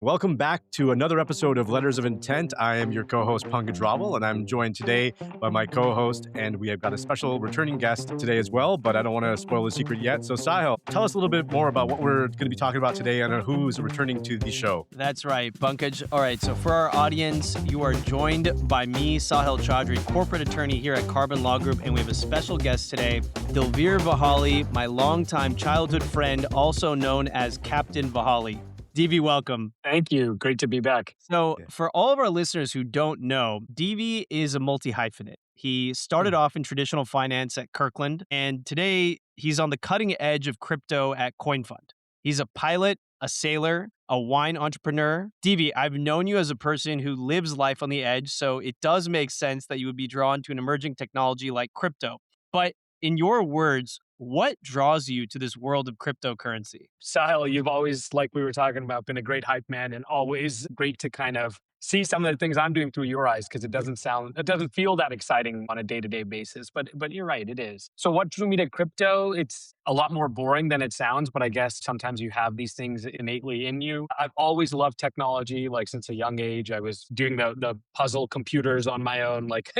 Welcome back to another episode of Letters of Intent. I am your co-host, Pankaj Raval, and I'm joined today by my co-host, and we have got a special returning guest today as well, but I don't want to spoil the secret yet. So Sahil, tell us a little bit more about what we're going to be talking about today and who's returning to the show. That's right, Pankaj. All right, so for our audience, you are joined by me, Sahil Chaudry, corporate attorney here at Carbon Law Group, and we have a special guest today, Dilveer Vahali, my longtime childhood friend, also known as Captain Vahali. DV, welcome. Thank you. Great to be back. So for all of our listeners who don't know, DV is a multi-hyphenate. He started off in traditional finance at Kirkland, and today he's on the cutting edge of crypto at CoinFund. He's a pilot, a sailor, a wine entrepreneur. DV, I've known you as a person who lives life on the edge, so it does make sense that you would be drawn to an emerging technology like crypto. But in your words, what draws you to this world of cryptocurrency? Sahil, you've always, like we were talking about, been a great hype man and always great to kind of see some of the things I'm doing through your eyes because it doesn't feel that exciting on a day-to-day basis. But you're right, it is. So what drew me to crypto? It's a lot more boring than it sounds, but I guess sometimes you have these things innately in you. I've always loved technology, like since a young age. I was doing the puzzle computers on my own. Like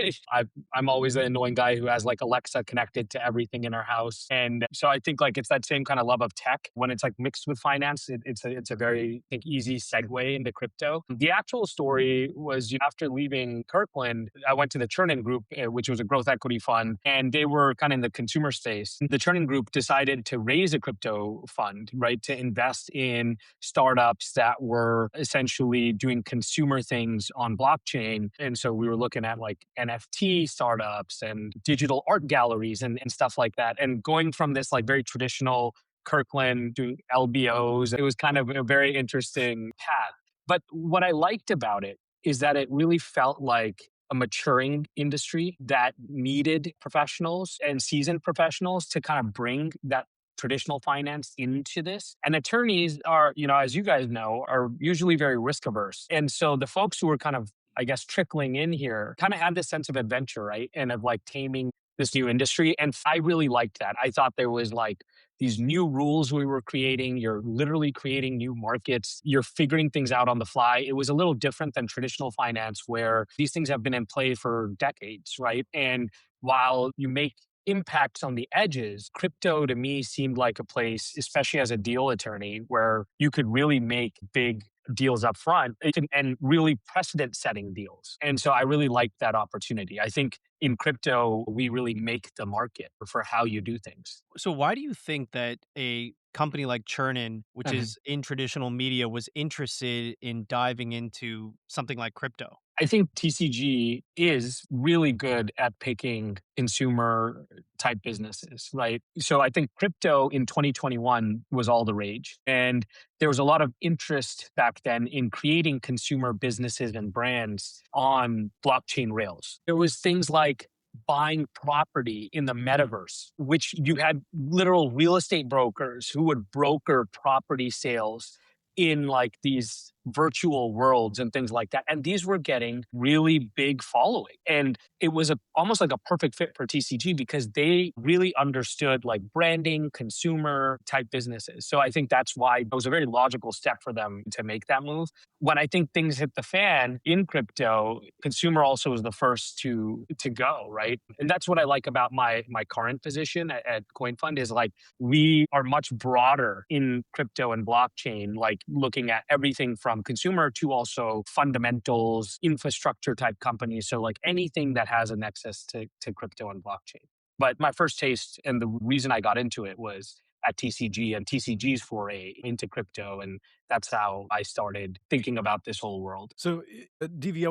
I'm always the annoying guy who has like Alexa connected to everything in our house. And so I think like it's that same kind of love of tech when it's like mixed with finance. It's a very, I think, easy segue into crypto. The actual story was after leaving Kirkland, I went to the Chernin Group, which was a growth equity fund, and they were kind of in the consumer space. The Chernin Group decided to raise a crypto fund, right, to invest in startups that were essentially doing consumer things on blockchain. And so we were looking at like NFT startups and digital art galleries and stuff like that. And going from this like very traditional Kirkland doing LBOs, it was kind of a very interesting path. But what I liked about it is that it really felt like a maturing industry that needed professionals and seasoned professionals to kind of bring that traditional finance into this. And attorneys are, as you guys know, are usually very risk averse. And so the folks who were kind of, I guess, trickling in here kind of had this sense of adventure, right? And of like taming this new industry. And I really liked that. I thought there was like these new rules we were creating. You're literally creating new markets. You're figuring things out on the fly. It was a little different than traditional finance where these things have been in play for decades, right? And while you make impacts on the edges, crypto to me seemed like a place, especially as a deal attorney, where you could really make big deals up front and really precedent setting deals. And so I really liked that opportunity. I think in crypto, we really make the market for how you do things. So why do you think that a company like Chernin, which is in traditional media, was interested in diving into something like crypto? I think TCG is really good at picking consumer type businesses, right? So I think crypto in 2021 was all the rage. And there was a lot of interest back then in creating consumer businesses and brands on blockchain rails. There was things like buying property in the metaverse, which you had literal real estate brokers who would broker property sales in like these virtual worlds and things like that. And these were getting really big following. And it was almost like a perfect fit for TCG because they really understood like branding, consumer type businesses. So I think that's why it was a very logical step for them to make that move. When I think things hit the fan in crypto, consumer also was the first to go, right? And that's what I like about my current position at CoinFund is like we are much broader in crypto and blockchain, like looking at everything from consumer to also fundamentals, infrastructure type companies. So like anything that has a nexus to crypto and blockchain. But my first taste and the reason I got into it was at TCG and TCG's foray into crypto. And that's how I started thinking about this whole world. So, DV,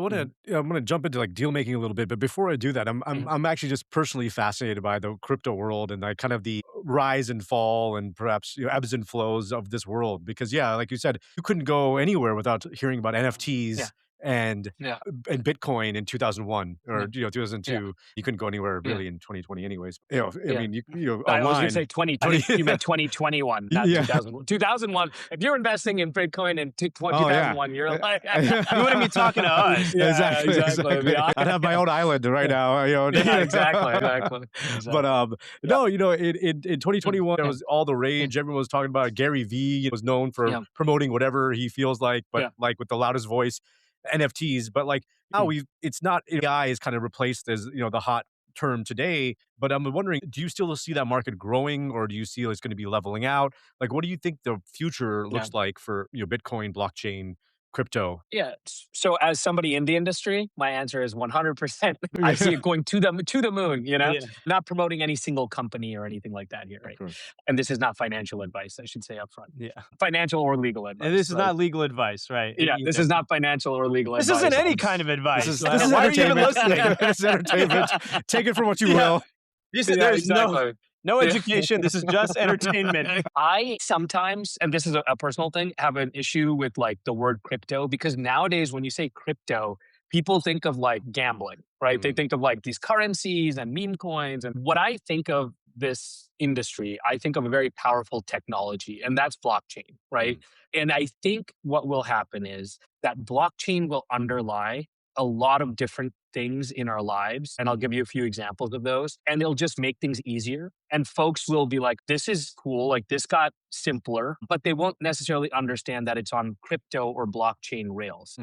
I'm gonna jump into like deal making a little bit, but before I do that, I'm actually just personally fascinated by the crypto world and like kind of the rise and fall and perhaps ebbs and flows of this world. Because like you said, you couldn't go anywhere without hearing about NFTs. Yeah. and Yeah. and Bitcoin in 2001 or 2002, you couldn't go anywhere Yeah. really in 2020 anyways. I Yeah. mean, you I was going online. to say 20. I think you meant 2021, not Yeah. 2001. 2001. If you're investing in Bitcoin in Oh yeah. 2001, you're like, You wouldn't be talking to us. Yeah, exactly. Yeah. I'd have my own island right Yeah. now. Yeah, exactly. But Yeah. no, in 2021 there Yeah. was all the Yeah. rage. Everyone was talking about it. Gary Vee was known for Yeah. promoting whatever he feels like, but Yeah. like with the loudest voice, NFTs. But like now it's not AI is kind of replaced as the hot term today. But I'm wondering, do you still see that market growing, or do you see it's going to be leveling out? Like, what do you think the future Yeah. looks like for Bitcoin, blockchain, crypto? Yeah. So as somebody in the industry, my answer is 100%. I see it going to the moon, Yeah. not promoting any single company or anything like that here, Of right? course. And this is not financial advice, I should say up front. Yeah. Financial or legal advice. And this is right? not legal advice, right? Yeah, this is not financial or legal This advice. isn't any kind of advice. This is Why are you even entertainment. listening? This is entertainment. Take it for what you Yeah. will. There's no Yeah. education. This is just entertainment. I sometimes, and this is a personal thing, have an issue with like the word crypto because nowadays when you say crypto, people think of like gambling, right? They think of like these currencies and meme coins. And what I think of this industry, I think of a very powerful technology, and that's blockchain, right? And I think what will happen is that blockchain will underlie a lot of different things in our lives. And I'll give you a few examples of those. And it'll just make things easier. And folks will be like, this is cool. Like this got simpler, but they won't necessarily understand that it's on crypto or blockchain rails.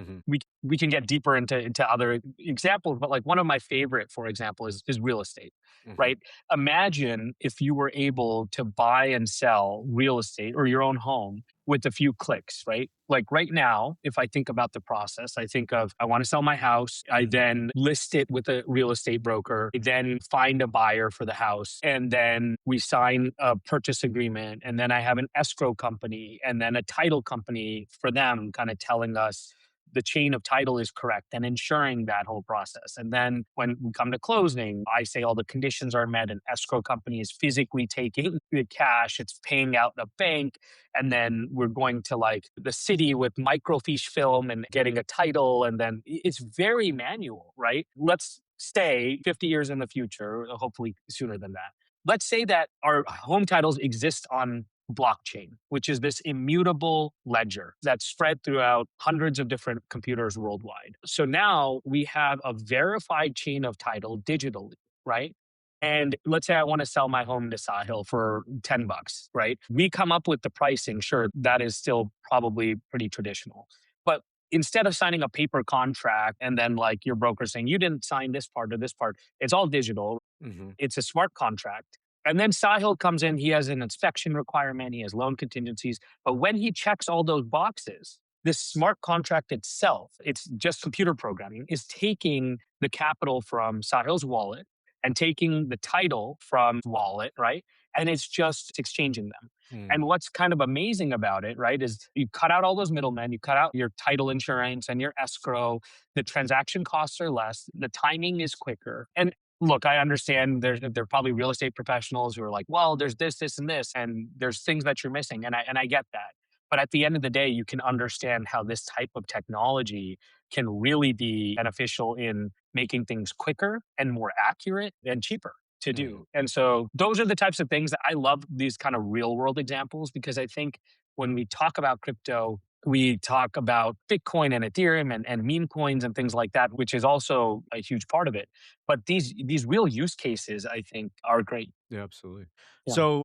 We can get deeper into other examples, but like one of my favorite, for example, is real estate, right? Imagine if you were able to buy and sell real estate or your own home with a few clicks, right? Like right now, if I think about the process, I think of, I want to sell my house. I then list it with a real estate broker, I then find a buyer for the house. And then we sign a purchase agreement. And then I have an escrow company and then a title company for them kind of telling us the chain of title is correct and ensuring that whole process. And then when we come to closing, I say all the conditions are met and escrow company is physically taking the cash, it's paying out the bank. And then we're going to like the city with microfiche film and getting a title. And then it's very manual, right? Let's stay 50 years in the future, hopefully sooner than that. Let's say that our home titles exist on blockchain, which is this immutable ledger that's spread throughout hundreds of different computers worldwide. So now we have a verified chain of title digitally, right? And let's say I want to sell my home to Sahil for $10, right? We come up with the pricing. Sure, that is still probably pretty traditional. But instead of signing a paper contract and then like your broker saying, you didn't sign this part or this part, it's all digital. It's a smart contract. And then Sahil comes in, he has an inspection requirement, he has loan contingencies. But when he checks all those boxes, this smart contract itself, it's just computer programming, is taking the capital from Sahil's wallet and taking the title from wallet, right? And it's just exchanging them. And what's kind of amazing about it, right, is you cut out all those middlemen, you cut out your title insurance and your escrow, the transaction costs are less, the timing is quicker. And look, I understand there are probably real estate professionals who are like, well, there's this, and this, and there's things that you're missing. And I get that. But at the end of the day, you can understand how this type of technology can really be beneficial in making things quicker and more accurate and cheaper to do. And so those are the types of things that I love, these kind of real world examples, because I think when we talk about crypto, we talk about Bitcoin and Ethereum and meme coins and things like that, which is also a huge part of it. But these real use cases, I think, are great. Yeah, absolutely. Yeah. So,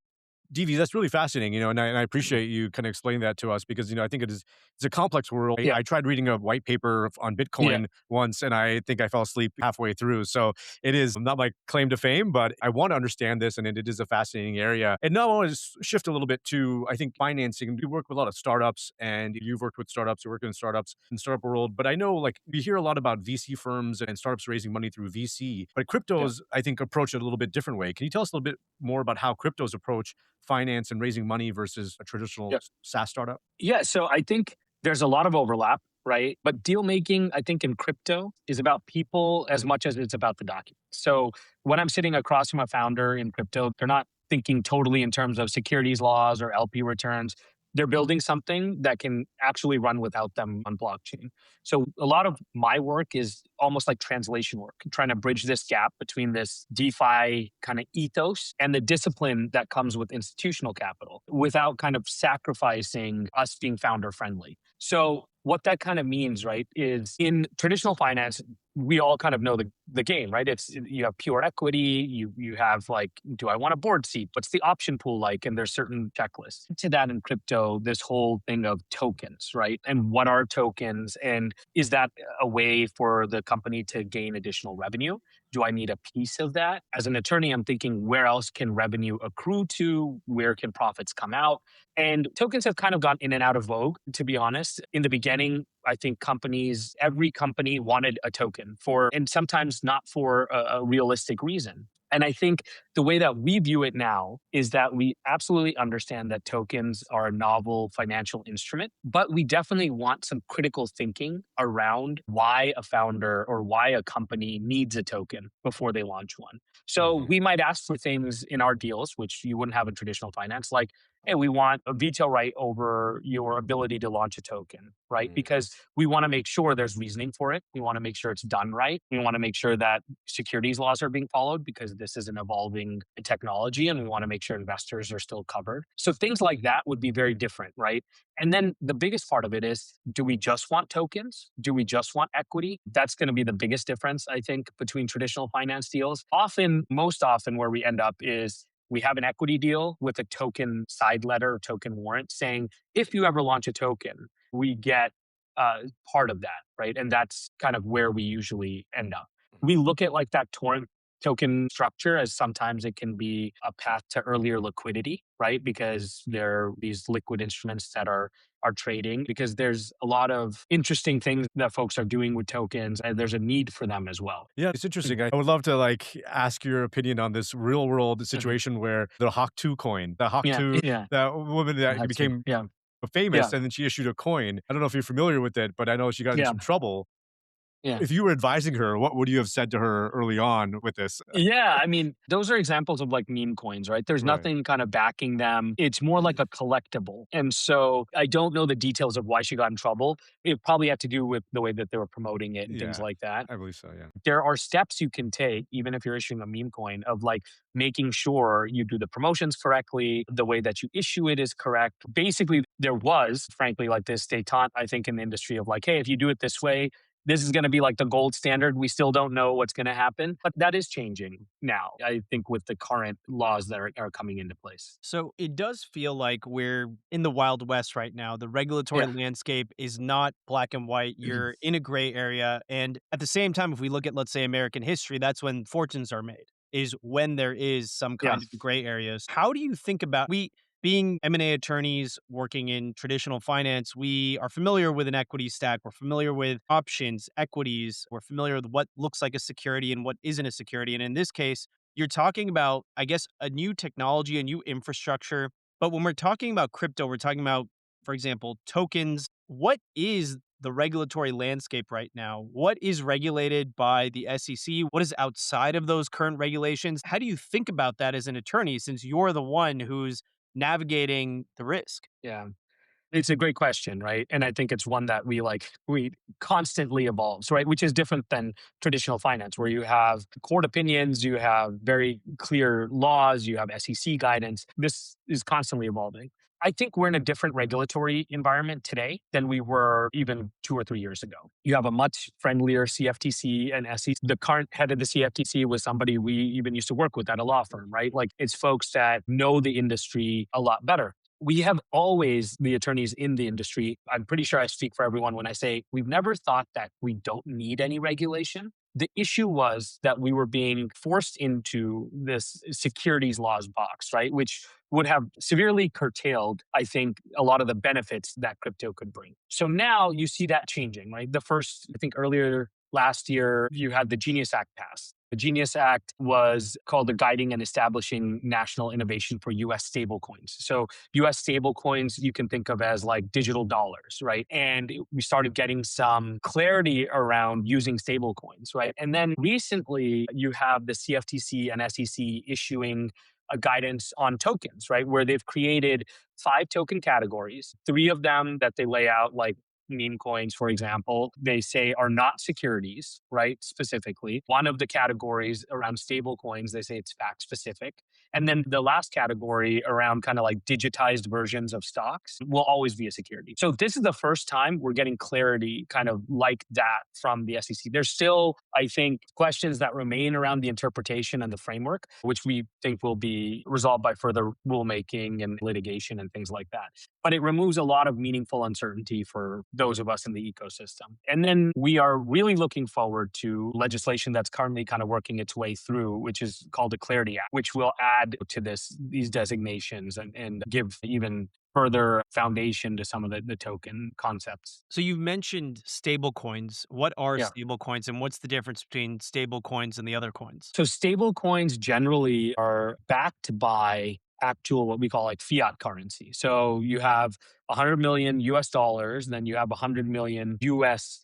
DV, that's really fascinating, and I appreciate you kind of explaining that to us because, I think it's a complex world. Yeah. I tried reading a white paper on Bitcoin once, and I think I fell asleep halfway through. So it is not my claim to fame, but I want to understand this, and it is a fascinating area. And now I want to shift a little bit to, I think, financing. We work with a lot of startups, and you've worked with startups, you work in startups, in startup world. But I know, like, we hear a lot about VC firms and startups raising money through VC, but cryptos, I think, approach it a little bit different way. Can you tell us a little bit more about how cryptos approach finance and raising money versus a traditional SaaS startup? Yeah, so I think there's a lot of overlap, right? But deal making, I think, in crypto is about people as much as it's about the document. So when I'm sitting across from a founder in crypto, they're not thinking totally in terms of securities laws or LP returns. they're building something that can actually run without them on blockchain. So a lot of my work is almost like translation work, trying to bridge this gap between this DeFi kind of ethos and the discipline that comes with institutional capital without kind of sacrificing us being founder friendly. So what that kind of means, right, is in traditional finance, we all kind of know the game, right? It's you have pure equity, you have like, do I want a board seat? What's the option pool like? And there's certain checklists. To that in crypto, this whole thing of tokens, right? And what are tokens? And is that a way for the company to gain additional revenue? Do I need a piece of that? As an attorney, I'm thinking, where else can revenue accrue to? Where can profits come out? And tokens have kind of gone in and out of vogue, to be honest. In the beginning, I think every company wanted a token and sometimes not for a realistic reason. And I think the way that we view it now is that we absolutely understand that tokens are a novel financial instrument, but we definitely want some critical thinking around why a founder or why a company needs a token before they launch one. So we might ask for things in our deals, which you wouldn't have in traditional finance, like, hey, we want a veto right over your ability to launch a token, right? Because we want to make sure there's reasoning for it. We want to make sure it's done right. We want to make sure that securities laws are being followed because this is an evolving technology and we want to make sure investors are still covered. So things like that would be very different, right? And then the biggest part of it is, do we just want tokens? Do we just want equity? That's going to be the biggest difference, I think, between traditional finance deals. Most often where we end up is we have an equity deal with a token side letter or token warrant saying, if you ever launch a token, we get part of that, right? And that's kind of where we usually end up. We look at like that token structure as sometimes it can be a path to earlier liquidity, right? Because there are these liquid instruments that are trading, because there's a lot of interesting things that folks are doing with tokens and there's a need for them as well. Yeah, it's interesting. I would love to like ask your opinion on this real world situation where the Hawk 2 coin, the Hawk 2, that woman that became famous and then she issued a coin. I don't know if you're familiar with it, but I know she got in some trouble. Yeah. If you were advising her, what would you have said to her early on with this? Yeah, I mean, those are examples of like meme coins, right? There's nothing kind of backing them. It's more like a collectible. And so I don't know the details of why she got in trouble. It probably had to do with the way that they were promoting it and things like that. I believe so, yeah. There are steps you can take, even if you're issuing a meme coin, of like making sure you do the promotions correctly, the way that you issue it is correct. Basically, there was, frankly, like this detente, I think, in the industry of like, hey, if you do it this way, this is going to be like the gold standard. We still don't know what's going to happen, but that is changing now, I think, with the current laws that are coming into place. So it does feel like we're in the Wild West right now. The regulatory landscape is not black and white. You're in a gray area. And at the same time, if we look at, let's say, American history, that's when fortunes are made, is when there is some kind of gray areas. How do you think about being M&A attorneys working in traditional finance, we are familiar with an equity stack. We're familiar with options, equities. We're familiar with what looks like a security and what isn't a security. And in this case, you're talking about, I guess, a new technology, a new infrastructure. But when we're talking about crypto, we're talking about, for example, tokens. What is the regulatory landscape right now? What is regulated by the SEC? What is outside of those current regulations? How do you think about that as an attorney, since you're the one who's navigating the risk? Yeah. It's a great question, right? And I think it's one that we constantly evolves, right? Which is different than traditional finance, where you have court opinions, you have very clear laws, you have SEC guidance. This is constantly evolving. I think we're in a different regulatory environment today than we were even 2 or 3 years ago. You have a much friendlier CFTC and SEC. The current head of the CFTC was somebody we even used to work with at a law firm, right? Like, it's folks that know the industry a lot better. We have always, the attorneys in the industry, I'm pretty sure I speak for everyone when I say we've never thought that we don't need any regulation. The issue was that we were being forced into this securities laws box, right? Which would have severely curtailed, I think, a lot of the benefits that crypto could bring. So now you see that changing, right? I think earlier last year, you had the Genius Act pass. The Genius Act was called the Guiding and Establishing National Innovation for U.S. Stablecoins. So U.S. stablecoins you can think of as like digital dollars, right? And we started getting some clarity around using stablecoins, right? And then recently you have the CFTC and SEC issuing a guidance on tokens, right? Where they've created 5 token categories, 3 of them that they lay out, like meme coins, for example, they say are not securities, right? Specifically. One of the categories around stable coins, they say it's fact specific. And then the last category around kind of like digitized versions of stocks will always be a security. So this is the first time we're getting clarity kind of like that from the SEC. There's still, I think, questions that remain around the interpretation and the framework, which we think will be resolved by further rulemaking and litigation and things like that. But it removes a lot of meaningful uncertainty for those of us in the ecosystem. And then we are really looking forward to legislation that's currently kind of working its way through, which is called the Clarity Act, which will add to these designations and give even further foundation to some of the token concepts. So you've mentioned stable coins. What are Yeah. stable coins and what's the difference between stable coins and the other coins? So stable coins generally are backed by actual what we call like fiat currency. So you have 100 million US dollars, then you have 100 million US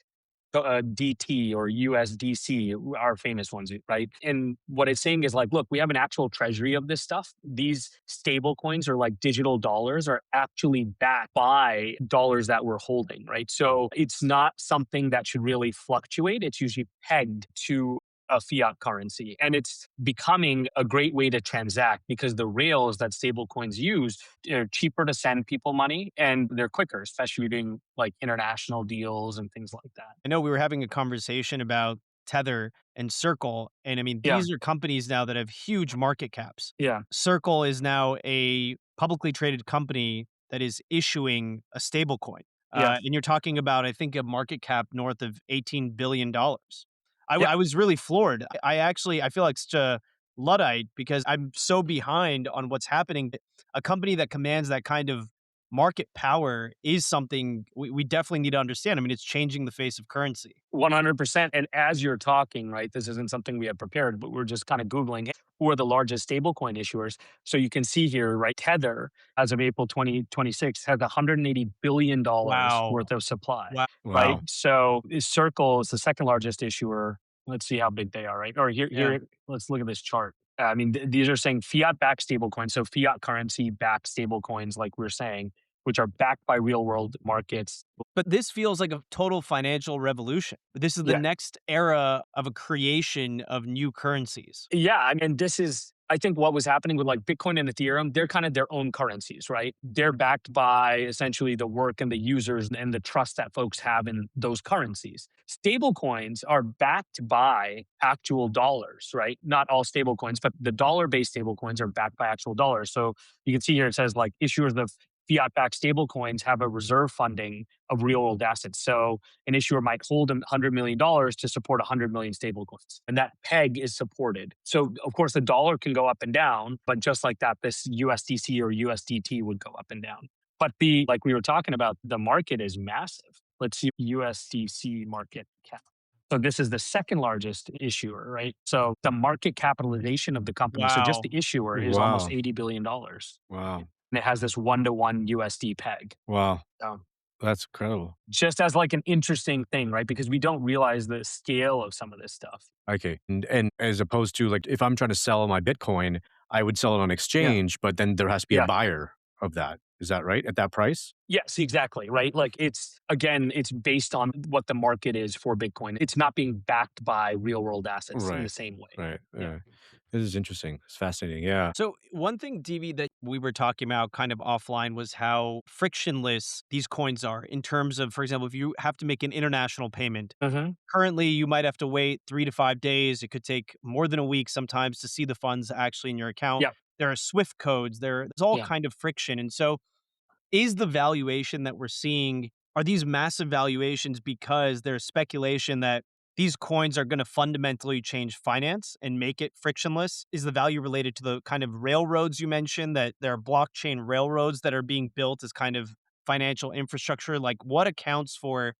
DT or USDC, our famous ones, right? And what it's saying is like, look, we have an actual treasury of this stuff. These stable coins or like digital dollars are actually backed by dollars that we're holding, right? So it's not something that should really fluctuate. It's usually pegged to a fiat currency. And it's becoming a great way to transact because the rails that stable coins use are cheaper to send people money and they're quicker, especially doing like international deals and things like that. I know we were having a conversation about Tether and Circle. And I mean, Yeah. these are companies now that have huge market caps. Yeah. Circle is now a publicly traded company that is issuing a stable coin. Yeah. And you're talking about, I think, a market cap north of $18 billion. Yeah. I was really floored. I feel like such a Luddite because I'm so behind on what's happening. A company that commands that kind of market power is something we definitely need to understand. I mean, it's changing the face of currency. 100%. And as you're talking, right, this isn't something we had prepared, but we're just kind of Googling who are the largest stablecoin issuers. So you can see here, right, Tether, as of April 2026, has $180 billion Wow. worth of supply, Wow. right? Wow. So Circle is the second largest issuer. Let's see how big they are, right? Or here, let's look at this chart. I mean, these are saying fiat-backed stablecoins, so fiat currency-backed stablecoins, like we're saying, which are backed by real-world markets. But this feels like a total financial revolution. This is the Yeah. next era of a creation of new currencies. Yeah, I mean, this is, I think, what was happening with like Bitcoin and Ethereum. They're kind of their own currencies, right? They're backed by essentially the work and the users and the trust that folks have in those currencies. Stable coins are backed by actual dollars, right? Not all stable coins, but the dollar-based stable coins are backed by actual dollars. So you can see here it says like issuers of fiat-backed stable coins have a reserve funding of real-world assets. So an issuer might hold $100 million to support 100 million stable coins. And that peg is supported. So of course the dollar can go up and down, but just like that, this USDC or USDT would go up and down. But like we were talking about, the market is massive. Let's see USDC market cap. So this is the second largest issuer, right? So the market capitalization of the company, so just Wow. the issuer is almost Wow. $80 billion. Wow. And it has this 1-to-1 USD peg. Wow. So That's incredible. just as like an interesting thing, right? Because we don't realize the scale of some of this stuff. Okay. And as opposed to like, if I'm trying to sell my Bitcoin, I would sell it on exchange, but then there has to be Yeah. a buyer of that. Is that right? At that price? Yes, exactly, right? Like it's based on what the market is for Bitcoin. It's not being backed by real world assets in the Right. same way. Right. Yeah. Yeah. This is interesting. It's fascinating. Yeah. So one thing, DV, that we were talking about kind of offline was how frictionless these coins are in terms of, for example, if you have to make an international payment, Mhm. currently you might have to wait 3 to 5 days. It could take more than a week sometimes to see the funds actually in your account. Yeah. There are SWIFT codes. There's all Yeah. kind of friction. And so is the valuation that we're seeing, are these massive valuations because there's speculation that these coins are going to fundamentally change finance and make it frictionless? Is the value related to the kind of railroads you mentioned, that there are blockchain railroads that are being built as kind of financial infrastructure? Like what accounts for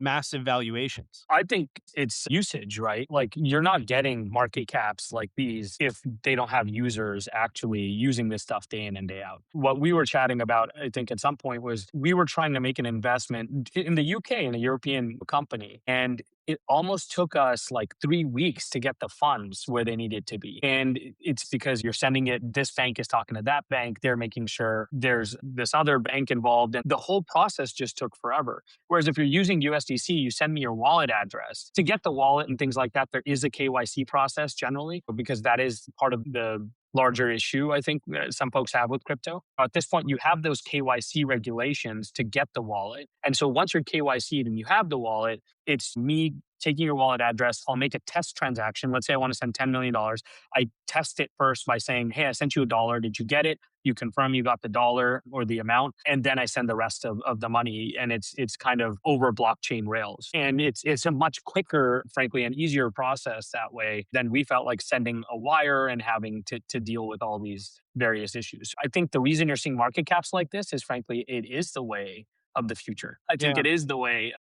massive valuations? I think it's usage, right? Like you're not getting market caps like these if they don't have users actually using this stuff day in and day out. What we were chatting about, I think at some point, was we were trying to make an investment in the UK in a European company. And it almost took us like 3 weeks to get the funds where they needed to be. And it's because you're sending it, this bank is talking to that bank, they're making sure there's this other bank involved. And the whole process just took forever. Whereas if you're using USDC, you send me your wallet address. To get the wallet and things like that, there is a KYC process generally, because that is part of the larger issue, I think, some folks have with crypto. At this point, you have those KYC regulations to get the wallet. And so once you're KYC'd and you have the wallet, it's me taking your wallet address. I'll make a test transaction. Let's say I want to send $10 million. I test it first by saying, hey, I sent you $1. Did you get it? You confirm you got the dollar or the amount, and then I send the rest of the money. And it's kind of over blockchain rails. And it's a much quicker, frankly, and easier process that way than we felt like sending a wire and having to deal with all these various issues. I think the reason you're seeing market caps like this is, frankly, it is the way of the future. I think Yeah. it is the way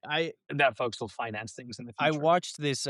I that folks will finance things in the I future. watched this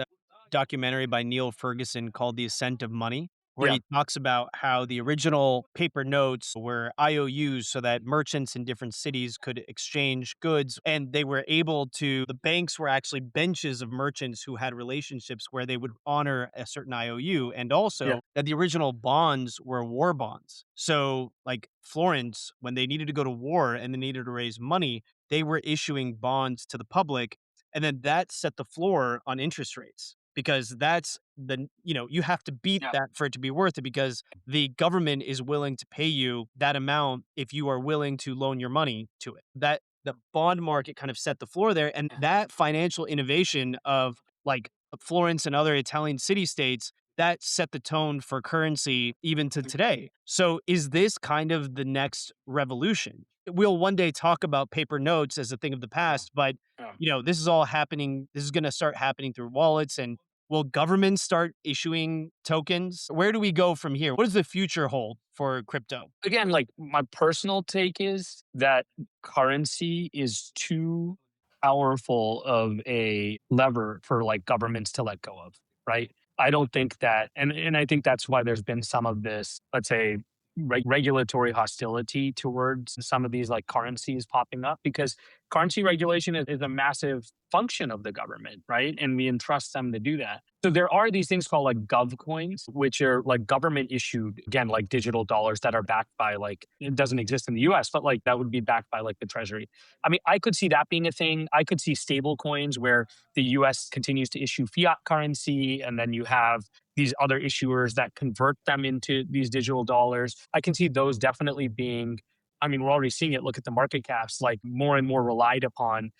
documentary by Neil Ferguson called The Ascent of Money, where Yeah. he talks about how the original paper notes were IOUs so that merchants in different cities could exchange goods. And they were able to, the banks were actually benches of merchants who had relationships where they would honor a certain IOU. And also Yeah. that the original bonds were war bonds. So, like Florence, when they needed to go to war and they needed to raise money, they were issuing bonds to the public. And then that set the floor on interest rates, because that's you have to beat Yeah. that for it to be worth it, because the government is willing to pay you that amount if you are willing to loan your money to it. That the bond market kind of set the floor there. And that financial innovation of like Florence and other Italian city states, that set the tone for currency even to today. So is this kind of the next revolution? We'll one day talk about paper notes as a thing of the past, but Yeah. this is all happening. This is going to start happening through wallets. And will governments start issuing tokens? Where do we go from here? What does the future hold for crypto? Again, like my personal take is that currency is too powerful of a lever for like governments to let go of, right? I don't think that, and I think that's why there's been some of this, let's say, regulatory hostility towards some of these like currencies popping up, because currency regulation is a massive function of the government, right? And we entrust them to do that. So there are these things called like gov coins, which are like government issued, again, like digital dollars that are backed by like, it doesn't exist in the US, but like that would be backed by like the treasury. I mean, I could see that being a thing. I could see stable coins where the US continues to issue fiat currency, and then you have these other issuers that convert them into these digital dollars. I can see those definitely being, I mean, we're already seeing it. Look at the market caps, like more and more relied upon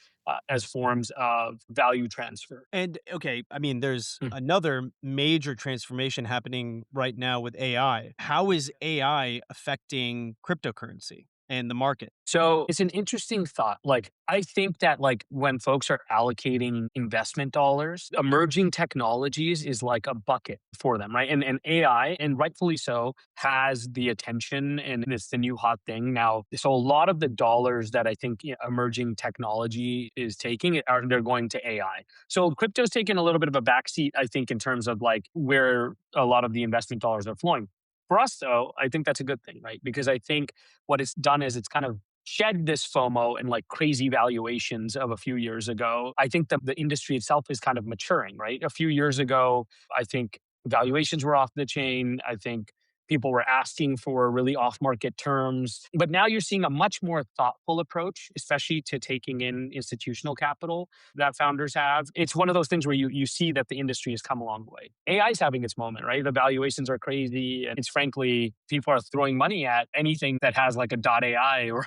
as forms of value transfer. And okay, I mean, there's Mm. another major transformation happening right now with AI. How is AI affecting cryptocurrency and the market? So it's an interesting thought. Like, I think that like when folks are allocating investment dollars, emerging technologies is like a bucket for them, right? And AI, and rightfully so, has the attention, and it's the new hot thing now. So a lot of the dollars that I think emerging technology is taking are they're going to AI. So crypto's taken a little bit of a backseat, I think, in terms of like where a lot of the investment dollars are flowing. For us, though, I think that's a good thing, right? Because I think what it's done is it's kind of shed this FOMO and like crazy valuations of a few years ago. I think the industry itself is kind of maturing, right? A few years ago, I think valuations were off the chain. I think people were asking for really off market terms. But now you're seeing a much more thoughtful approach, especially to taking in institutional capital that founders have. It's one of those things where you see that the industry has come a long way. AI is having its moment, right? The valuations are crazy. And it's frankly, people are throwing money at anything that has like a .ai or,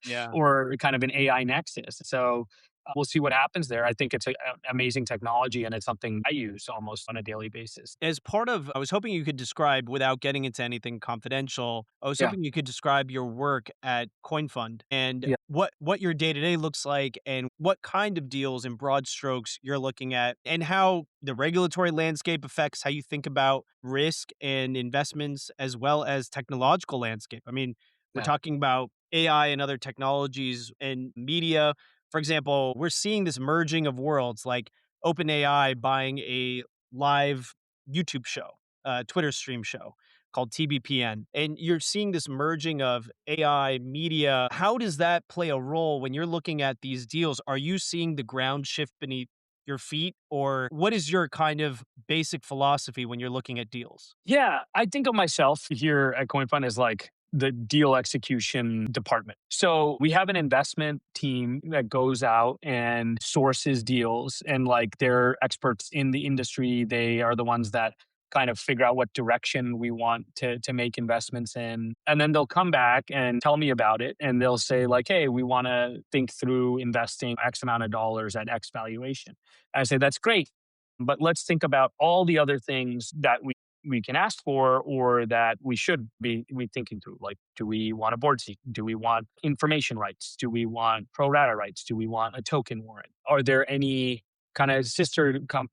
Yeah. or kind of an AI nexus. So we'll see what happens there. I think it's an amazing technology, and it's something I use almost on a daily basis. As part of, I was hoping you could describe, without getting into anything confidential, I was Yeah. hoping you could describe your work at CoinFund and Yeah. what your day to day looks like, and what kind of deals in broad strokes you're looking at, and how the regulatory landscape affects how you think about risk and investments, as well as technological landscape. I mean, we're Yeah. talking about AI and other technologies and media. For example, we're seeing this merging of worlds, like OpenAI buying a live YouTube show, Twitter stream show called TBPN. And you're seeing this merging of AI, media. How does that play a role when you're looking at these deals? Are you seeing the ground shift beneath your feet? Or what is your kind of basic philosophy when you're looking at deals? Yeah, I think of myself here at CoinFund as like the deal execution department. So we have an investment team that goes out and sources deals, and like they're experts in the industry. They are the ones that kind of figure out what direction we want to make investments in. And then they'll come back and tell me about it. And they'll say, like, hey, we want to think through investing X amount of dollars at X valuation. I say, that's great. But let's think about all the other things that we can ask for, or that we should be thinking through. Like, do we want a board seat? Do we want information rights? Do we want pro rata rights? Do we want a token warrant? Are there any kind of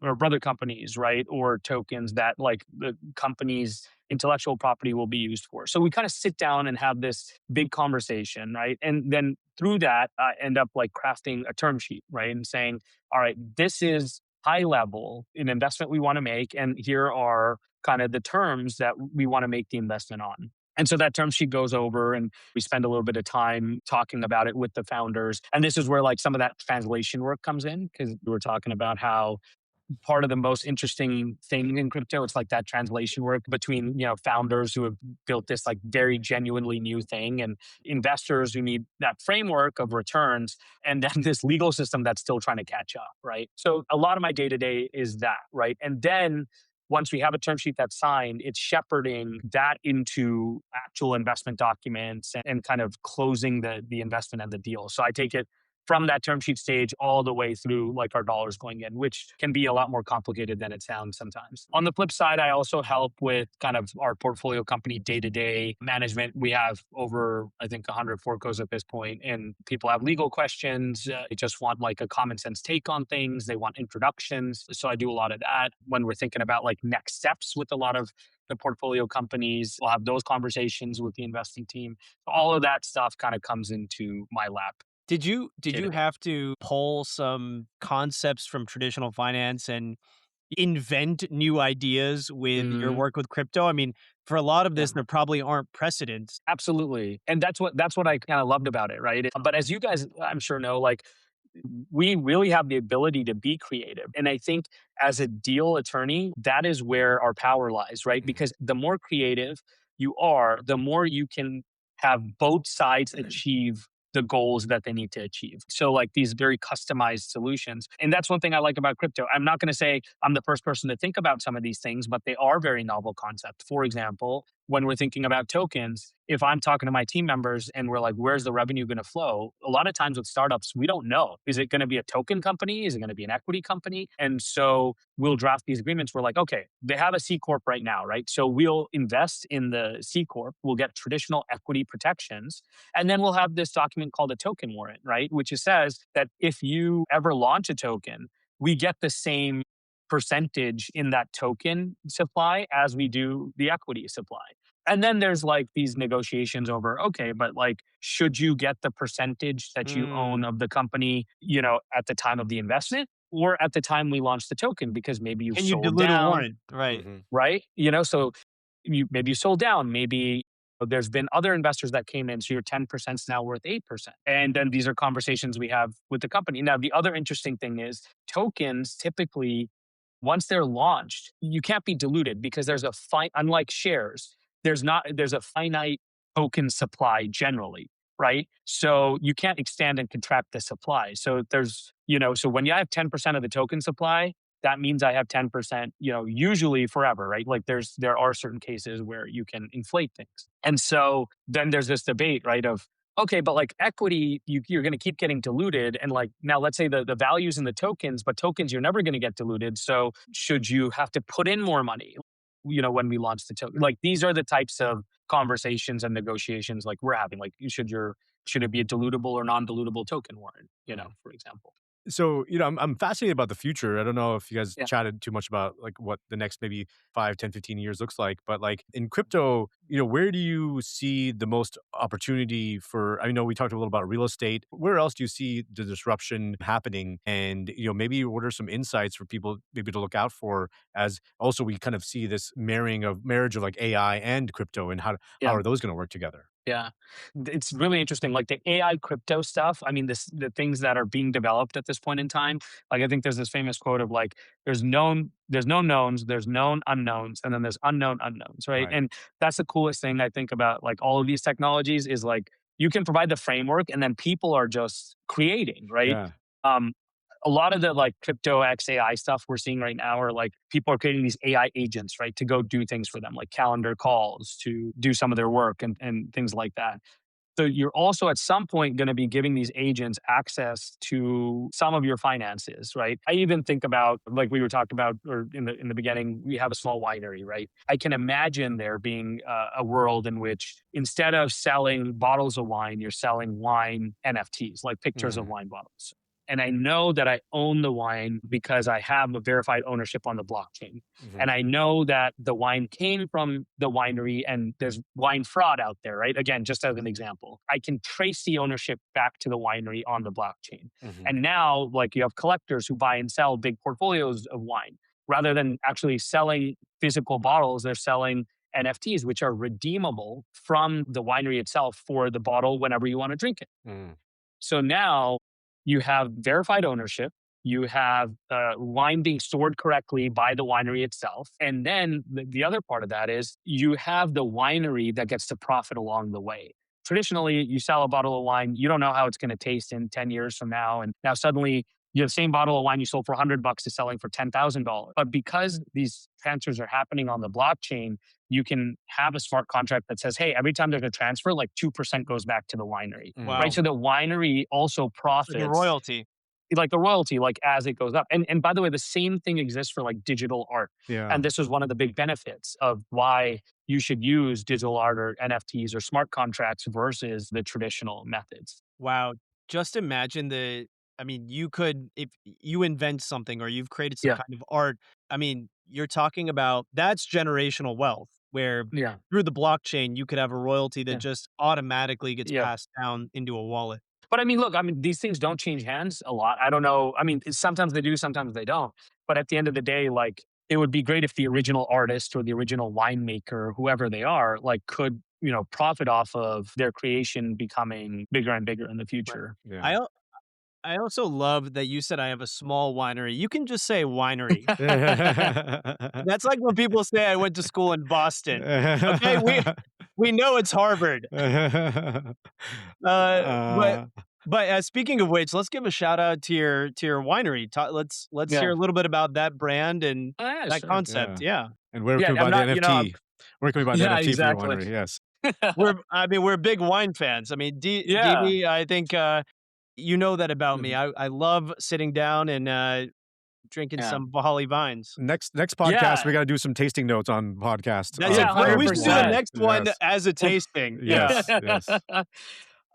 or brother companies, right? Or tokens that like the company's intellectual property will be used for? So we kind of sit down and have this big conversation, right? And then through that, I end up like crafting a term sheet, right? And saying, all right, this is high level an investment we want to make, and here are kind of the terms that we want to make the investment on. And so that term sheet goes over, and we spend a little bit of time talking about it with the founders. And this is where like some of that translation work comes in, because we were talking about how part of the most interesting thing in crypto, it's like that translation work between, founders who have built this like very genuinely new thing, and investors who need that framework of returns, and then this legal system that's still trying to catch up, right? So a lot of my day to day is that, right? And then once we have a term sheet that's signed, it's shepherding that into actual investment documents, and kind of closing the investment and the deal. So I take it from that term sheet stage all the way through like our dollars going in, which can be a lot more complicated than it sounds sometimes. On the flip side, I also help with kind of our portfolio company day-to-day management. We have over, I think, 100 forecos at this point, and people have legal questions. They just want like a common sense take on things. They want introductions. So I do a lot of that when we're thinking about like next steps with a lot of the portfolio companies. We'll have those conversations with the investing team. All of that stuff kind of comes into my lap. Did you Day-to-day. have to pull some concepts from traditional finance and invent new ideas with your Mhm. work with crypto? I mean, for a lot of Yeah. this, there probably aren't precedents. Absolutely. And that's what I kind of loved about it, right? But as you guys I'm sure know, like we really have the ability to be creative. And I think as a deal attorney, that is where our power lies, right? Because the more creative you are, the more you can have both sides achieve the goals that they need to achieve. So like these very customized solutions. And that's one thing I like about crypto. I'm not going to say I'm the first person to think about some of these things, but they are very novel concepts. For example, when we're thinking about tokens, if I'm talking to my team members and we're like, where's the revenue going to flow? A lot of times with startups, we don't know. Is it going to be a token company? Is it going to be an equity company? And so we'll draft these agreements. We're like, okay, they have a C Corp right now, right? So we'll invest in the C Corp. We'll get traditional equity protections. And then we'll have this document called a token warrant, right? Which says that if you ever launch a token, we get the same percentage in that token supply as we do the equity supply. And then there's like these negotiations over, okay, but like, should you get the percentage that you own Mm. of the company, at the time of the investment, or at the time we launch the token? Because maybe you Can you sold dilute a down, warrant? Right. Mhm. right? So maybe you sold down, maybe there's been other investors that came in, so your 10% is now worth 8%. And then these are conversations we have with the company. Now, the other interesting thing is tokens typically, once they're launched, you can't be diluted because there's unlike shares, there's a finite token supply generally, right? So you can't expand and contract the supply. So so when you have 10% of the token supply, that means I have 10%, usually forever, right? Like there are certain cases where you can inflate things. And so then there's this debate, right, of okay, but like equity, you're going to keep getting diluted. And like now, let's say the values in the tokens, but tokens, you're never going to get diluted. So should you have to put in more money, when we launch the token? Like these are the types of conversations and negotiations like we're having. Like should it be a dilutable or non-dilutable token warrant, for example? So, I'm fascinated about the future. I don't know if you guys Yeah. chatted too much about like what the next maybe 5, 10, 15 years looks like, but like in crypto, where do you see the most opportunity for, I know we talked a little about real estate. Where else do you see the disruption happening? And, maybe what are some insights for people maybe to look out for, as also we kind of see this marriage of like AI and crypto, and how Yeah. are those going to work together? Yeah. It's really interesting. Like the AI crypto stuff. I mean, the things that are being developed at this point in time. Like I think there's this famous quote of like, there's known knowns, there's known unknowns, and then there's unknown unknowns, right? Right. And that's the coolest thing I think about like all of these technologies is like you can provide the framework and then people are just creating, right? Yeah. Um, a lot of the like crypto X AI stuff we're seeing right now are like people are creating these AI agents, right, to go do things for them, like calendar calls to do some of their work and things like that. So you're also at some point going to be giving these agents access to some of your finances, right? I even think about like we were talking about, or in the beginning, we have a small winery, right? I can imagine there being a world in which instead of selling bottles of wine, you're selling wine NFTs, like pictures of Mm. wine bottles. And I know that I own the wine because I have a verified ownership on the blockchain. Mhm. And I know that the wine came from the winery and there's wine fraud out there, right? Again, just as an example, I can trace the ownership back to the winery on the blockchain. Mhm. And now, like you have collectors who buy and sell big portfolios of wine. Rather than actually selling physical bottles, they're selling NFTs, which are redeemable from the winery itself for the bottle whenever you want to drink it. Mm. So now you have verified ownership. You have wine being stored correctly by the winery itself. And then the other part of that is you have the winery that gets to profit along the way. Traditionally, you sell a bottle of wine, you don't know how it's going to taste in 10 years from now. And now suddenly you have the same bottle of wine you sold for $100 is selling for $10,000. But because these transfers are happening on the blockchain, you can have a smart contract that says, hey, every time there's a transfer, like 2% goes back to the winery, Mm. right? Wow. So the winery also Like a profits royalty. like the royalty, like as it goes up. And by the way, the same thing exists for like digital art. Yeah. And this is one of the big benefits of why you should use digital art or NFTs or smart contracts versus the traditional methods. Wow. Just imagine I mean, you could, if you invent something or you've created some Yeah. kind of art, I mean, you're talking about that's generational wealth where Yeah. through the blockchain, you could have a royalty that Yeah. just automatically gets Yeah. passed down into a wallet. But I mean, look, I mean, these things don't change hands a lot. I don't know. I mean, sometimes they do, sometimes they don't. But at the end of the day, like it would be great if the original artist or the original winemaker, whoever they are, like could, profit off of their creation becoming bigger and bigger in the future. Yeah. I also love that you said I have a small winery. You can just say winery. That's like when people say I went to school in Boston. Okay, we know it's Harvard. But Uh, speaking of which, let's give a shout out to your winery. Let's Yeah. hear a little bit about that brand and Oh, yeah, that sure. concept. Yeah, and where Yeah, can we I'm buy the not, NFT? Where can we buy the yeah, NFT for your exactly. winery? Yes. we're big wine fans. I mean, Yeah. DB, I think you know that about me. Mhm. I love sitting down and drinking Yeah. some Vahali vines. Next podcast, Yeah. we got to do some tasting notes on podcast. That's Yeah, it. We should do the 100%. next one Yes. as a tasting. Yes. Yes.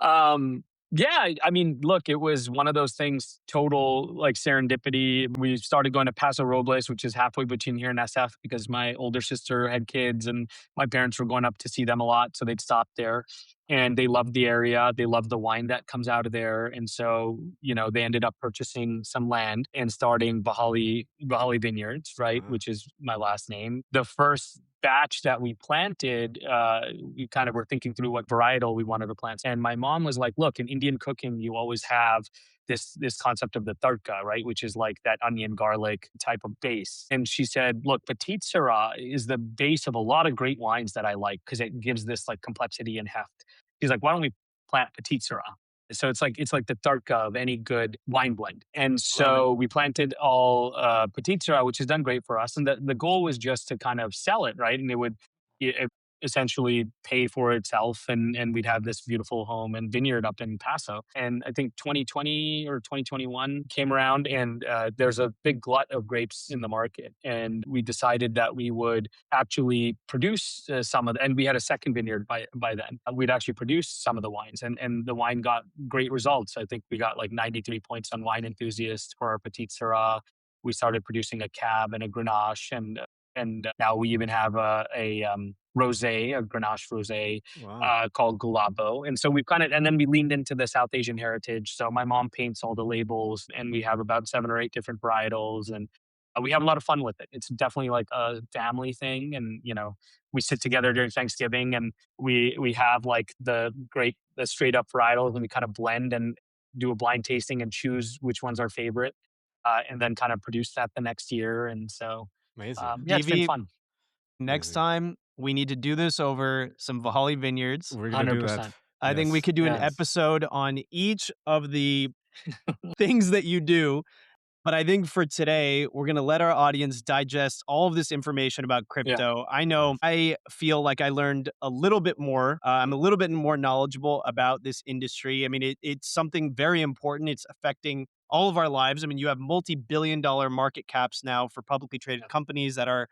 um, yeah, I mean, look, it was one of those things, total like serendipity. We started going to Paso Robles, which is halfway between here and SF, because my older sister had kids and my parents were going up to see them a lot. So they'd stop there and they loved the area. They loved the wine that comes out of there. And so, they ended up purchasing some land and starting Vahali Vineyards, right? Uh-huh. Which is my last name. The first batch that we planted, we kind of were thinking through what varietal we wanted to plant. And my mom was like, look, in Indian cooking, you always have this concept of the tharka, right? Which is like that onion garlic type of base. And she said, look, Petit Syrah is the base of a lot of great wines that I like because it gives this like complexity and heft. She's like, why don't we plant Petit Syrah? So it's like the tharka of any good wine blend. And so we planted all Petit Syrah, which has done great for us. And the goal was just to kind of sell it, right? And it essentially pay for itself and we'd have this beautiful home and vineyard up in Paso. And I think 2020 or 2021 came around and there's a big glut of grapes in the market. And we decided that we would actually produce some of and we had a second vineyard by then. We'd actually produce some of the wines and the wine got great results. I think we got like 93 points on Wine Enthusiast for our Petit Syrah. We started producing a Cab and a Grenache and now we even have a rosé, a Grenache rosé Wow. called Gulabo. And so we've and then we leaned into the South Asian heritage. So my mom paints all the labels and we have about 7 or 8 different varietals. And we have a lot of fun with it. It's definitely like a family thing, and we sit together during Thanksgiving, and we have like the straight up varietals, and we kind of blend and do a blind tasting and choose which one's our favorite, and then kind of produce that the next year. And so, Amazing. yeah, it's been DV, fun. next Amazing. time we need to do this over some Vahali Vineyards. We're gonna Hundred do that. percent. I think we Yes. could do an Yes. episode on each of the things that you do. But I think for today, we're going to let our audience digest all of this information about Yeah. crypto. I know Yes. I feel like I learned a little bit more. I'm a little bit more knowledgeable about this industry. I mean, it's something very important. It's affecting all of our lives. I mean, you have multi-billion-dollar market caps now for publicly traded companies that are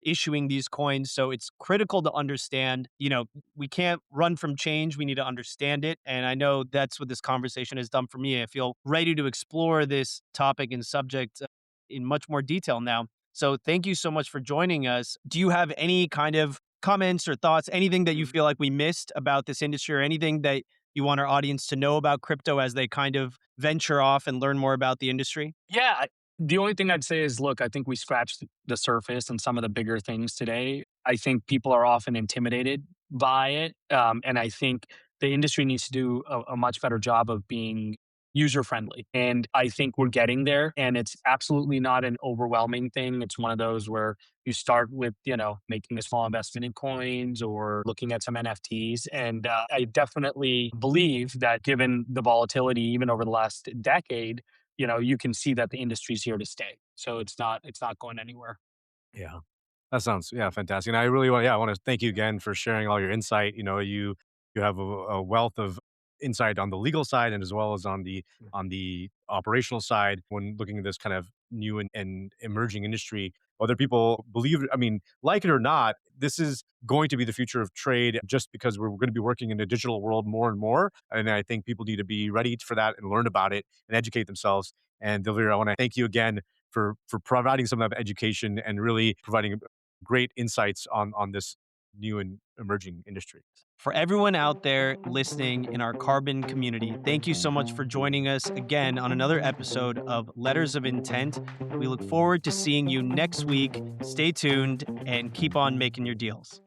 issuing these coins. So it's critical to understand, we can't run from change. We need to understand it. And I know that's what this conversation has done for me. I feel ready to explore this topic and subject in much more detail now. So thank you so much for joining us. Do you have any kind of comments or thoughts, anything that you Mhm. feel like we missed about this industry, or anything that you want our audience to know about crypto as they kind of venture off and learn more about the industry? Yeah. The only thing I'd say is, look, I think we scratched the surface and some of the bigger things today. I think people are often intimidated by it. And I think the industry needs to do a much better job of being user friendly. And I think we're getting there. And it's absolutely not an overwhelming thing. It's one of those where you start with, making a small investment in coins or looking at some NFTs. And I definitely believe that given the volatility, even over the last decade, you can see that the industry's here to stay. So it's not going anywhere. Yeah. That sounds fantastic. And I really want I want to thank you again for sharing all your insight. You have a wealth of insight on the legal side and as well as on the operational side when looking at this kind of new and emerging industry. Whether people believe it, I mean, like it or not, this is going to be the future of trade just because we're going to be working in a digital world more and more. And I think people need to be ready for that and learn about it and educate themselves. And Dilveer, I want to thank you again for providing some of that education and really providing great insights on this new and emerging industry. For everyone out there listening in our carbon community, thank you so much for joining us again on another episode of Letters of Intent. We look forward to seeing you next week. Stay tuned and keep on making your deals.